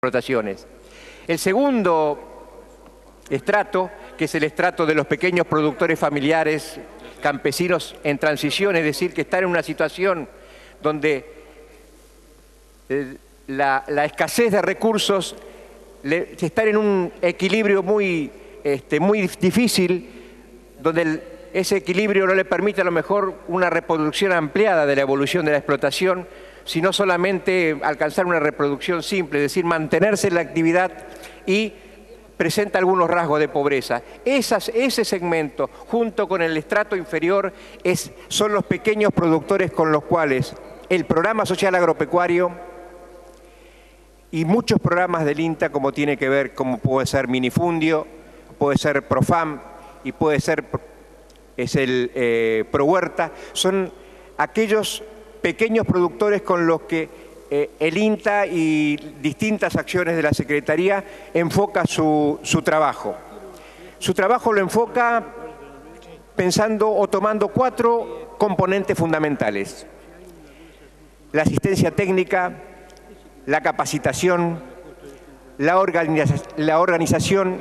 explotaciones. El segundo estrato, que es el estrato de los pequeños productores familiares, campesinos en transición, es decir, que están en una situación donde la escasez de recursos están en un equilibrio muy difícil, donde ese equilibrio no le permite a lo mejor una reproducción ampliada de la evolución de la explotación, sino solamente alcanzar una reproducción simple, es decir, mantenerse en la actividad, y presenta algunos rasgos de pobreza. Ese segmento, junto con el estrato inferior, son los pequeños productores con los cuales el Programa Social Agropecuario y muchos programas del INTA, como tiene que ver, como puede ser Minifundio, puede ser Profam y puede ser Prohuerta, son aquellos pequeños productores con los que el INTA y distintas acciones de la Secretaría enfoca su trabajo. Su trabajo lo enfoca pensando o tomando 4 componentes fundamentales: la asistencia técnica, la capacitación, la organización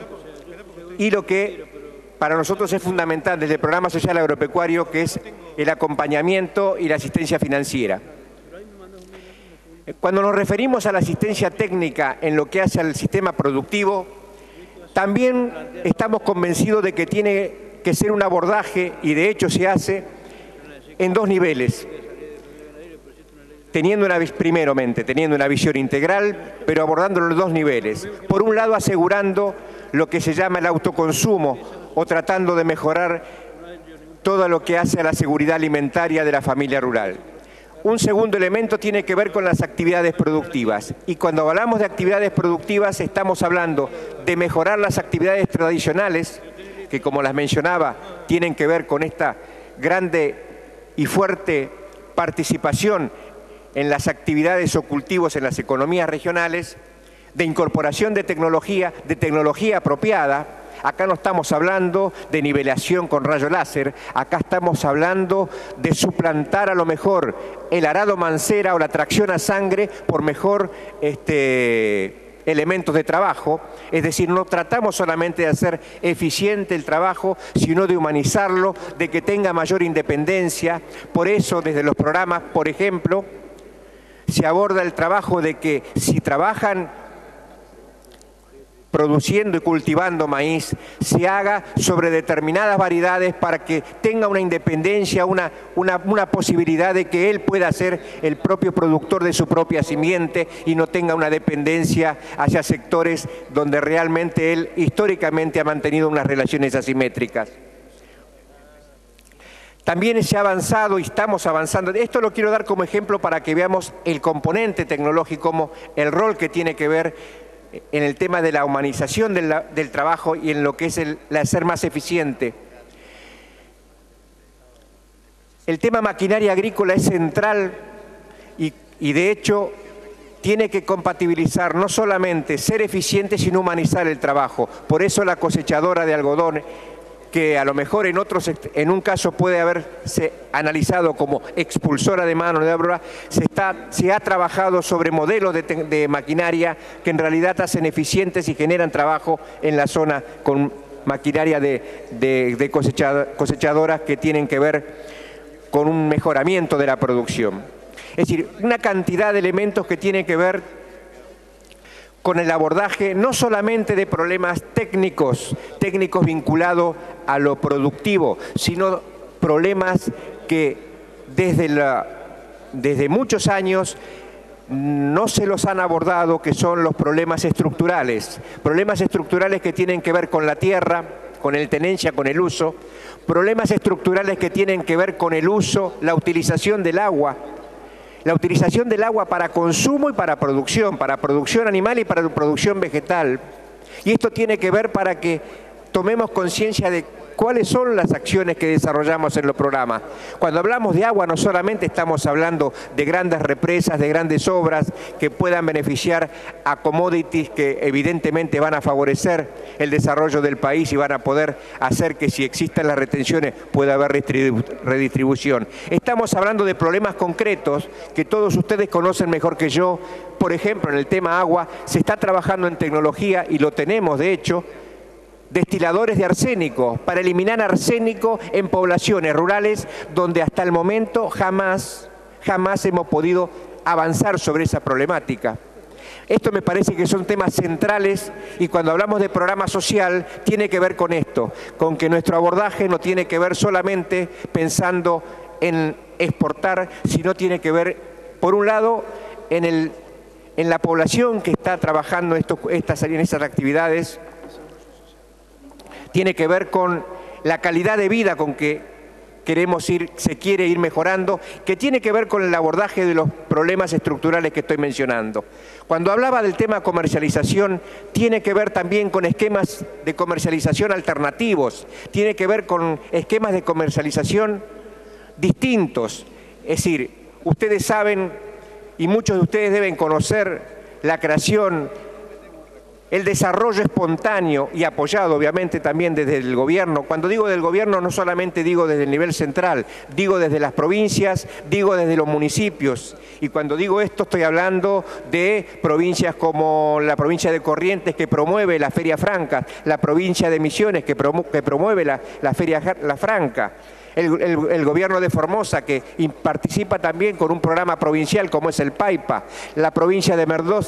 y lo que para nosotros es fundamental desde el Programa Social Agropecuario, que es el acompañamiento y la asistencia financiera. Cuando nos referimos a la asistencia técnica en lo que hace al sistema productivo, también estamos convencidos de que tiene que ser un abordaje, y de hecho se hace, en 2 niveles. Teniendo una visión integral, pero abordándolo en 2 niveles. Por un lado, asegurando lo que se llama el autoconsumo, o tratando de mejorar todo lo que hace a la seguridad alimentaria de la familia rural. Un segundo elemento tiene que ver con las actividades productivas. Y cuando hablamos de actividades productivas, estamos hablando de mejorar las actividades tradicionales, que como las mencionaba, tienen que ver con esta grande y fuerte participación en las actividades o cultivos en las economías regionales, de incorporación de tecnología apropiada. Acá no estamos hablando de nivelación con rayo láser, acá estamos hablando de suplantar a lo mejor el arado mancera o la tracción a sangre por mejor elementos de trabajo. Es decir, no tratamos solamente de hacer eficiente el trabajo, sino de humanizarlo, de que tenga mayor independencia. Por eso, desde los programas, por ejemplo, se aborda el trabajo de que si trabajan produciendo y cultivando maíz, se haga sobre determinadas variedades para que tenga una independencia, una posibilidad de que él pueda ser el propio productor de su propia simiente y no tenga una dependencia hacia sectores donde realmente él históricamente ha mantenido unas relaciones asimétricas. También se ha avanzado y estamos avanzando. Esto lo quiero dar como ejemplo para que veamos el componente tecnológico, como el rol que tiene que ver en el tema de la humanización del trabajo y en lo que es el ser más eficiente. El tema maquinaria agrícola es central y de hecho tiene que compatibilizar no solamente ser eficiente, sino humanizar el trabajo. Por eso la cosechadora de algodón, que a lo mejor en un caso puede haberse analizado como expulsora de mano de obra, se ha trabajado sobre modelos de maquinaria que en realidad hacen eficientes y generan trabajo en la zona con maquinaria de cosechadoras que tienen que ver con un mejoramiento de la producción. Es decir, una cantidad de elementos que tienen que ver con el abordaje no solamente de problemas técnicos vinculados a lo productivo, sino problemas que desde muchos años no se los han abordado, que son los problemas estructurales que tienen que ver con la tierra, con el tenencia, con el uso, problemas estructurales que tienen que ver con el uso, la utilización del agua, para consumo y para producción animal y para producción vegetal. Y esto tiene que ver para que tomemos conciencia de ¿Cuáles son las acciones que desarrollamos en los programas? Cuando hablamos de agua no solamente estamos hablando de grandes represas, de grandes obras que puedan beneficiar a commodities que evidentemente van a favorecer el desarrollo del país y van a poder hacer que si existen las retenciones pueda haber redistribución. Estamos hablando de problemas concretos que todos ustedes conocen mejor que yo. Por ejemplo, en el tema agua se está trabajando en tecnología y lo tenemos de hecho, destiladores de arsénico, para eliminar arsénico en poblaciones rurales donde hasta el momento jamás hemos podido avanzar sobre esa problemática. Esto me parece que son temas centrales y cuando hablamos de programa social tiene que ver con esto, con que nuestro abordaje no tiene que ver solamente pensando en exportar, sino tiene que ver, por un lado, en la población que está trabajando en estas actividades, tiene que ver con la calidad de vida con que se quiere ir mejorando, que tiene que ver con el abordaje de los problemas estructurales que estoy mencionando. Cuando hablaba del tema comercialización, tiene que ver también con esquemas de comercialización alternativos, tiene que ver con esquemas de comercialización distintos. Es decir, ustedes saben, y muchos de ustedes deben conocer, la creación, el desarrollo espontáneo y apoyado obviamente también desde el gobierno. Cuando digo del gobierno no solamente digo desde el nivel central, digo desde las provincias, digo desde los municipios. Y cuando digo esto estoy hablando de provincias como la provincia de Corrientes que promueve la Feria Franca, la provincia de Misiones que promueve la Feria Franca. El gobierno de Formosa, que participa también con un programa provincial como es el PAIPA, la provincia de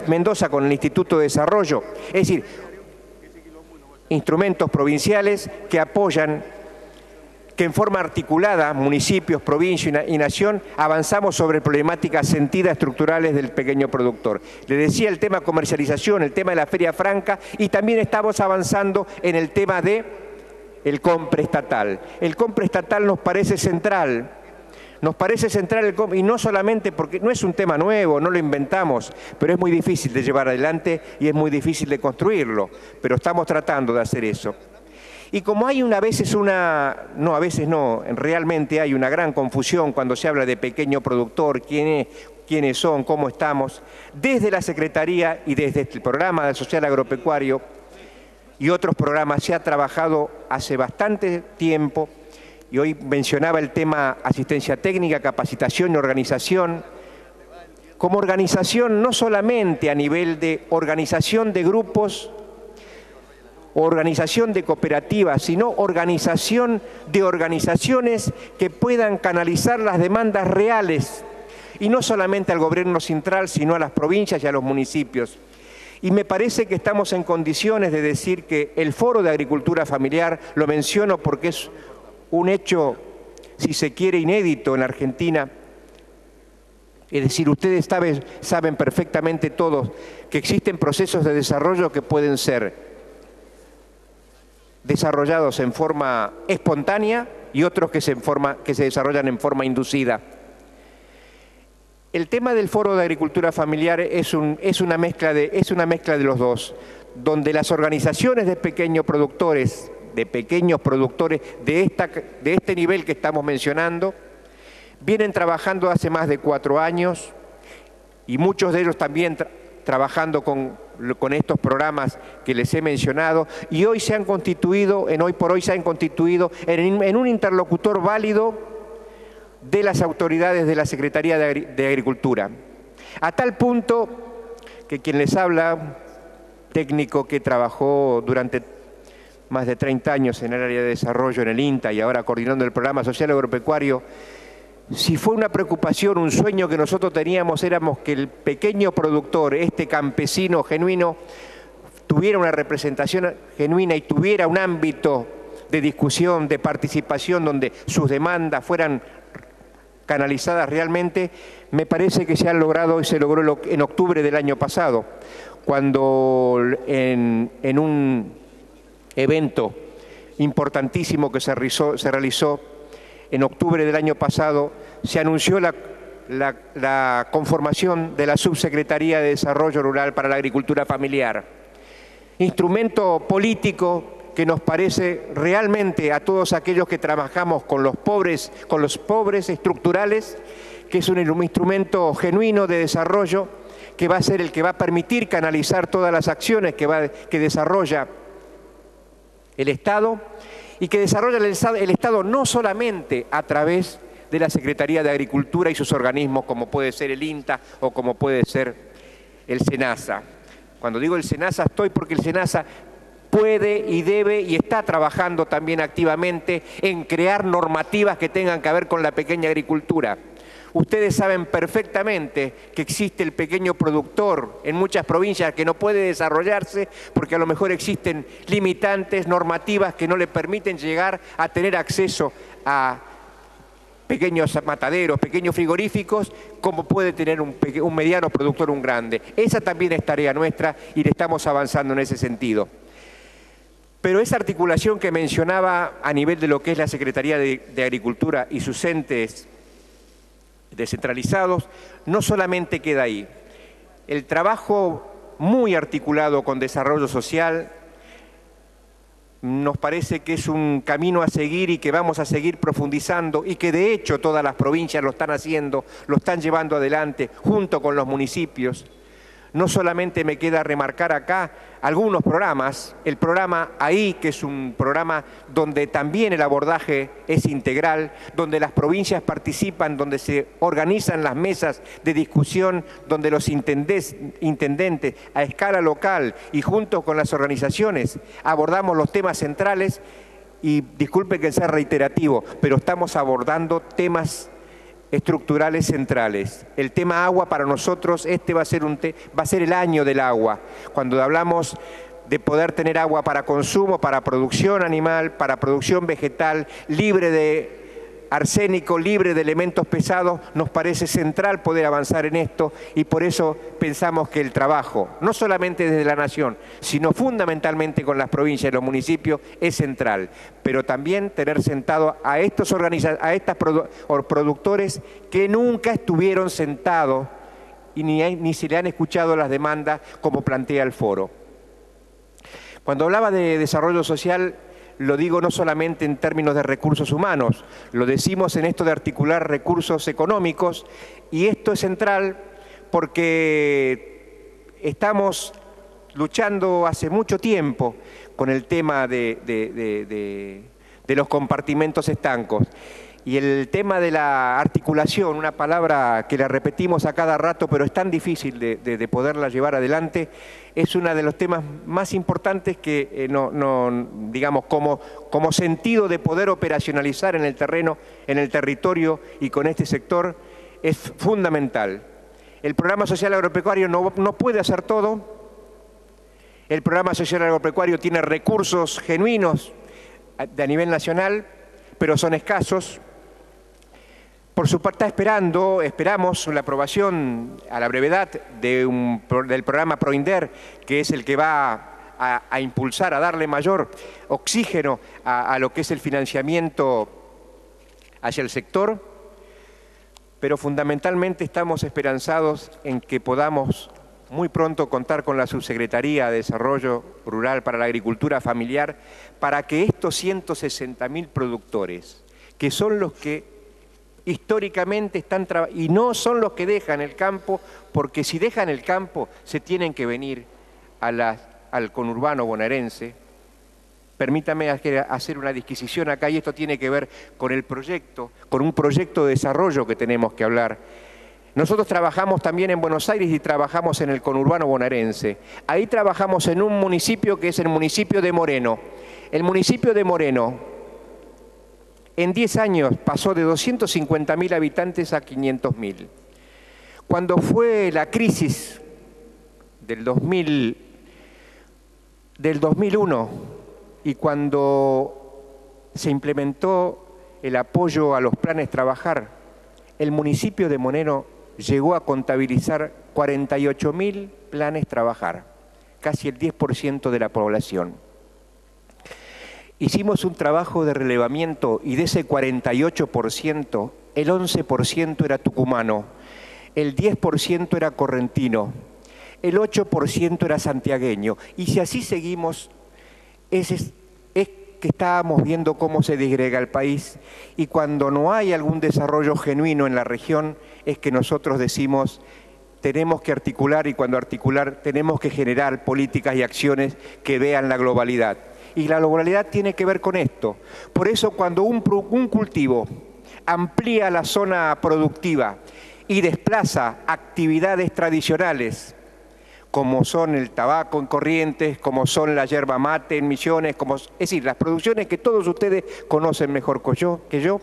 Mendoza con el Instituto de Desarrollo. Es decir, instrumentos provinciales que apoyan, que en forma articulada, municipios, provincia y nación, avanzamos sobre problemáticas sentidas estructurales del pequeño productor. Le decía el tema comercialización, el tema de la Feria Franca y también estamos avanzando en el tema de el compre estatal. El compre estatal nos parece central y no solamente porque no es un tema nuevo, no lo inventamos, pero es muy difícil de llevar adelante y es muy difícil de construirlo, pero estamos tratando de hacer eso. Y como hay realmente hay una gran confusión cuando se habla de pequeño productor, quiénes son, cómo estamos, desde la Secretaría y desde el programa del social agropecuario y otros programas se ha trabajado hace bastante tiempo, y hoy mencionaba el tema asistencia técnica, capacitación y organización, como organización no solamente a nivel de organización de grupos, organización de cooperativas, sino organización de organizaciones que puedan canalizar las demandas reales, y no solamente al gobierno central, sino a las provincias y a los municipios. Y me parece que estamos en condiciones de decir que el Foro de Agricultura Familiar, lo menciono porque es un hecho, si se quiere, inédito en Argentina. Es decir, ustedes saben perfectamente todos que existen procesos de desarrollo que pueden ser desarrollados en forma espontánea y otros que se desarrollan en forma inducida. El tema del Foro de Agricultura Familiar es una mezcla de los dos, donde las organizaciones de pequeños productores de este nivel que estamos mencionando, vienen trabajando hace más de 4 años y muchos de ellos también trabajando con estos programas que les he mencionado, y hoy por hoy se han constituido en un interlocutor válido de las autoridades de la Secretaría de Agricultura. A tal punto que quien les habla, técnico que trabajó durante más de 30 años en el área de desarrollo en el INTA y ahora coordinando el programa social agropecuario, si fue una preocupación, un sueño que nosotros teníamos, éramos que el pequeño productor, este campesino genuino, tuviera una representación genuina y tuviera un ámbito de discusión, de participación, donde sus demandas fueran canalizadas realmente. Me parece que se han logrado y se logró en octubre del año pasado, cuando en un evento importantísimo que se realizó en octubre del año pasado, se anunció la conformación de la Subsecretaría de Desarrollo Rural para la Agricultura Familiar, instrumento político que nos parece realmente a todos aquellos que trabajamos con los pobres estructurales, que es un instrumento genuino de desarrollo, que va a ser el que va a permitir canalizar todas las acciones que desarrolla el Estado, y que desarrolla el Estado no solamente a través de la Secretaría de Agricultura y sus organismos, como puede ser el INTA o como puede ser el SENASA. Cuando digo el SENASA estoy porque el SENASA puede y debe y está trabajando también activamente en crear normativas que tengan que ver con la pequeña agricultura. Ustedes saben perfectamente que existe el pequeño productor en muchas provincias que no puede desarrollarse porque a lo mejor existen limitantes normativas que no le permiten llegar a tener acceso a pequeños mataderos, pequeños frigoríficos, como puede tener un mediano productor, un grande. Esa también es tarea nuestra y le estamos avanzando en ese sentido. Pero esa articulación que mencionaba a nivel de lo que es la Secretaría de Agricultura y sus entes descentralizados, no solamente queda ahí. El trabajo muy articulado con desarrollo social nos parece que es un camino a seguir y que vamos a seguir profundizando y que de hecho todas las provincias lo están haciendo, lo están llevando adelante junto con los municipios. No solamente me queda remarcar acá algunos programas, el programa AHÍ, que es un programa donde también el abordaje es integral, donde las provincias participan, donde se organizan las mesas de discusión, donde los intendentes a escala local y junto con las organizaciones abordamos los temas centrales y disculpen que sea reiterativo, pero estamos abordando temas estructurales centrales. El tema agua para nosotros, va a ser el año del agua. Cuando hablamos de poder tener agua para consumo, para producción animal, para producción vegetal, libre de arsénico, libre de elementos pesados, nos parece central poder avanzar en esto y por eso pensamos que el trabajo, no solamente desde la Nación, sino fundamentalmente con las provincias y los municipios, es central. Pero también tener sentado a estos productores que nunca estuvieron sentados y ni se le han escuchado las demandas como plantea el foro. Cuando hablaba de desarrollo social, lo digo no solamente en términos de recursos humanos, lo decimos en esto de articular recursos económicos y esto es central porque estamos luchando hace mucho tiempo con el tema de los compartimentos estancos. Y el tema de la articulación, una palabra que la repetimos a cada rato, pero es tan difícil de poderla llevar adelante, es uno de los temas más importantes que, digamos, como sentido de poder operacionalizar en el terreno, en el territorio y con este sector, es fundamental. El Programa Social Agropecuario no puede hacer todo. El Programa Social Agropecuario tiene recursos genuinos a nivel nacional, pero son escasos. Por su parte esperamos la aprobación a la brevedad del programa PROINDER, que es el que va a impulsar, a darle mayor oxígeno a lo que es el financiamiento hacia el sector, pero fundamentalmente estamos esperanzados en que podamos muy pronto contar con la Subsecretaría de Desarrollo Rural para la Agricultura Familiar para que estos 160.000 productores, que son los que históricamente están trabajando, y no son los que dejan el campo, porque si dejan el campo se tienen que venir al conurbano bonaerense. Permítame hacer una disquisición acá, y esto tiene que ver con el proyecto, con un proyecto de desarrollo que tenemos que hablar. Nosotros trabajamos también en Buenos Aires y trabajamos en el conurbano bonaerense. Ahí trabajamos en un municipio que es el municipio de Moreno. El municipio de Moreno, en 10 años pasó de 250.000 habitantes a 500.000. Cuando fue la crisis del 2001 y cuando se implementó el apoyo a los planes Trabajar, el municipio de Moreno llegó a contabilizar 48.000 planes Trabajar, casi el 10% de la población. Hicimos un trabajo de relevamiento y de ese 48%, el 11% era tucumano, el 10% era correntino, el 8% era santiagueño. Y si así seguimos, ese que estábamos viendo cómo se disgrega el país y cuando no hay algún desarrollo genuino en la región es que nosotros decimos tenemos que articular y cuando articular tenemos que generar políticas y acciones que vean la globalidad. Y la globalidad tiene que ver con esto. Por eso cuando un cultivo amplía la zona productiva y desplaza actividades tradicionales, como son el tabaco en Corrientes, como son la yerba mate en Misiones, es decir, las producciones que todos ustedes conocen mejor que yo.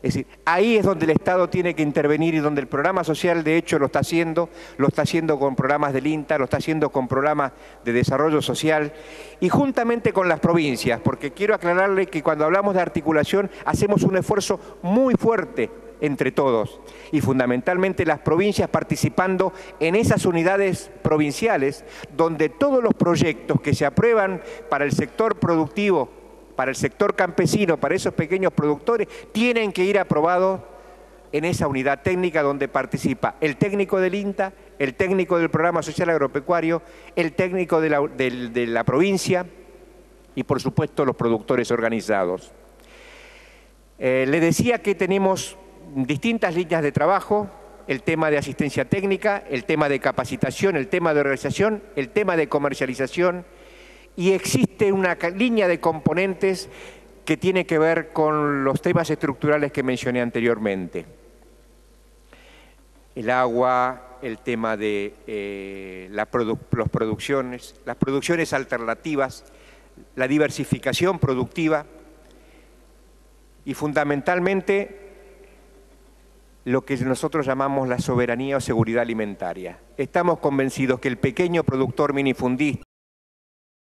Es decir, ahí es donde el Estado tiene que intervenir y donde el programa social de hecho lo está haciendo con programas del INTA, lo está haciendo con programas de desarrollo social y juntamente con las provincias, porque quiero aclararle que cuando hablamos de articulación hacemos un esfuerzo muy fuerte entre todos y fundamentalmente las provincias participando en esas unidades provinciales donde todos los proyectos que se aprueban para el sector productivo, para el sector campesino, para esos pequeños productores, tienen que ir aprobados en esa unidad técnica donde participa el técnico del INTA, el técnico del Programa Social Agropecuario, el técnico de la provincia y por supuesto los productores organizados. Le decía que tenemos distintas líneas de trabajo, el tema de asistencia técnica, el tema de capacitación, el tema de organización, el tema de comercialización y existe una línea de componentes que tiene que ver con los temas estructurales que mencioné anteriormente. El agua, el tema de las producciones alternativas, la diversificación productiva y fundamentalmente lo que nosotros llamamos la soberanía o seguridad alimentaria. Estamos convencidos que el pequeño productor minifundista